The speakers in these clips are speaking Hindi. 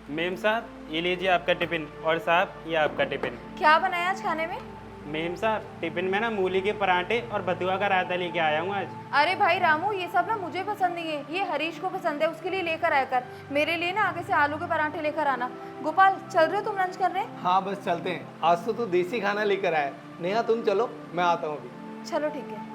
मेम साहब, ये लीजिए आपका टिफ़िन और साहब ये आपका टिफ़िन। क्या बनाया आज खाने में? मेम साहब, टिफ़िन में ना मूली के पराठे और बथुआ का रायता लेके आया हूँ आज। अरे भाई रामू, ये सब ना मुझे पसंद नहीं है, ये हरीश को पसंद है, उसके लिए लेकर आया कर। मेरे लिए ना आगे से आलू के पराठे लेकर आना। गोपाल, चल रहे हो तुम लंच करने? हाँ बस चलते हैं, आज तो तू देसी खाना लेकर आया। नेहा तुम चलो, मैं आता हूँ अभी। चलो ठीक है।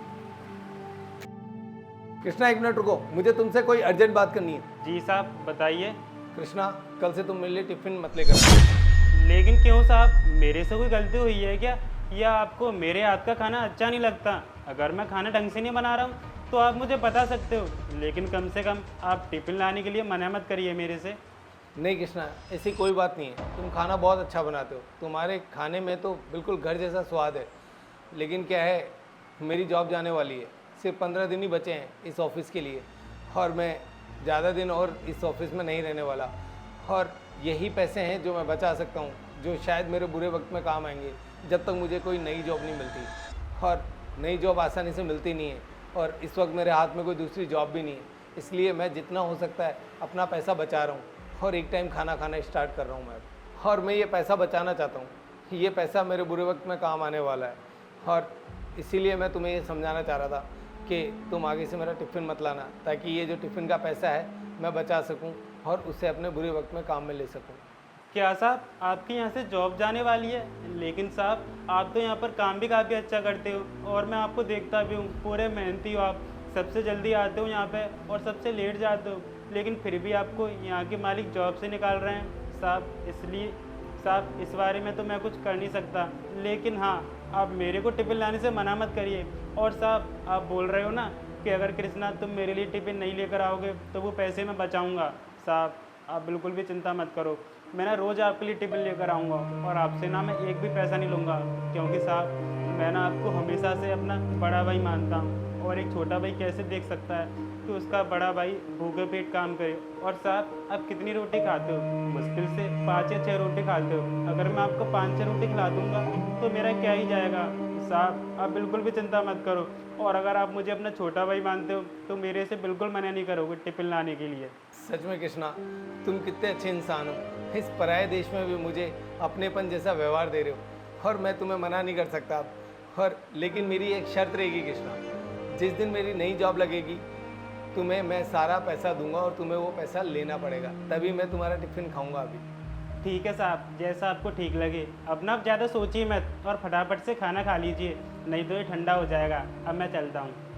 कृष्णा एक मिनट रुको, मुझे तुमसे कोई अर्जेंट बात करनी है। जी साहब, बताइए। कृष्णा, कल से तुम मेरे लिए टिफिन मत लेकर आना। लेकिन क्यों साहब, मेरे से कोई गलती हुई है क्या? या आपको मेरे हाथ का खाना अच्छा नहीं लगता? अगर मैं खाना ढंग से नहीं बना रहा हूँ तो आप मुझे बता सकते हो, लेकिन कम से कम आप टिफ़िन लाने के लिए मना मत करिए मेरे से। नहीं कृष्णा, ऐसी कोई बात नहीं है, तुम खाना बहुत अच्छा बनाते हो, तुम्हारे खाने में तो बिल्कुल घर जैसा स्वाद है। लेकिन क्या है, मेरी जॉब जाने वाली है, सिर्फ 15 दिन ही बचे हैं इस ऑफिस के लिए, और मैं ज़्यादा दिन और इस ऑफिस में नहीं रहने वाला। और यही पैसे हैं जो मैं बचा सकता हूँ, जो शायद मेरे बुरे वक्त में काम आएंगे, जब तक मुझे कोई नई जॉब नहीं मिलती। और नई जॉब आसानी से मिलती नहीं है, और इस वक्त मेरे हाथ में कोई दूसरी जॉब भी नहीं है। इसलिए मैं जितना हो सकता है अपना पैसा बचा रहा हूँ, और एक टाइम खाना खाना स्टार्ट कर रहा हूँ मैं। और मैं ये पैसा बचाना चाहता हूँ, ये पैसा मेरे बुरे वक्त में काम आने वाला है। और इसीलिए मैं तुम्हें ये समझाना चाह रहा था कि तुम आगे से मेरा टिफ़िन मत लाना, ताकि ये जो टिफ़िन का पैसा है मैं बचा सकूं और उसे अपने बुरे वक्त में काम में ले सकूं। क्या साहब, आपकी यहाँ से जॉब जाने वाली है? लेकिन साहब, आप तो यहाँ पर काम भी काफ़ी अच्छा करते हो और मैं आपको देखता भी हूँ, पूरे मेहनती हो आप। सबसे जल्दी आते हो यहाँ पे और सबसे लेट जाते हो, लेकिन फिर भी आपको यहाँ के मालिक जॉब से निकाल रहे हैं साहब। इसलिए साहब, इस बारे में तो मैं कुछ कर नहीं सकता, लेकिन हाँ, आप मेरे को टिफ़िन लाने से मना मत करिए। और साहब, आप बोल रहे हो ना कि अगर कृष्णा तुम मेरे लिए टिफ़िन नहीं लेकर आओगे तो वो पैसे मैं बचाऊँगा। साहब, आप बिल्कुल भी चिंता मत करो, मैं ना रोज़ आपके लिए टिफ़िन लेकर आऊँगा और आपसे ना मैं एक भी पैसा नहीं लूँगा, क्योंकि साहब मैं ना आपको हमेशा से अपना बड़ा भाई मानता हूँ। और एक छोटा भाई कैसे देख सकता है कि उसका बड़ा भाई भूखे पेट काम करे। और साहब, आप कितनी रोटी खाते हो? मुश्किल से 5 या 6 रोटी खाते हो। अगर मैं आपको 5-6 रोटी खिला दूँगा तो मेरा क्या ही जाएगा। साहब, आप बिल्कुल भी चिंता मत करो, और अगर आप मुझे अपना छोटा भाई मानते हो तो मेरे से बिल्कुल मना नहीं करोगे टिफ़िन लाने के लिए। सच में कृष्णा, तुम कितने अच्छे इंसान हो, इस पराये देश में भी मुझे अपनेपन जैसा व्यवहार दे रहे हो, और मैं तुम्हें मना नहीं कर सकता अब। और लेकिन मेरी एक शर्त रहेगी कृष्णा, जिस दिन मेरी नई जॉब लगेगी तुम्हें मैं सारा पैसा दूंगा और तुम्हें वो पैसा लेना पड़ेगा, तभी मैं तुम्हारा टिफ़िन खाऊंगा अभी। ठीक है साहब, जैसा आपको ठीक लगे। अब ना आप ज़्यादा सोचिए मत और फटाफट से खाना खा लीजिए, नहीं तो ये ठंडा हो जाएगा। अब मैं चलता हूँ।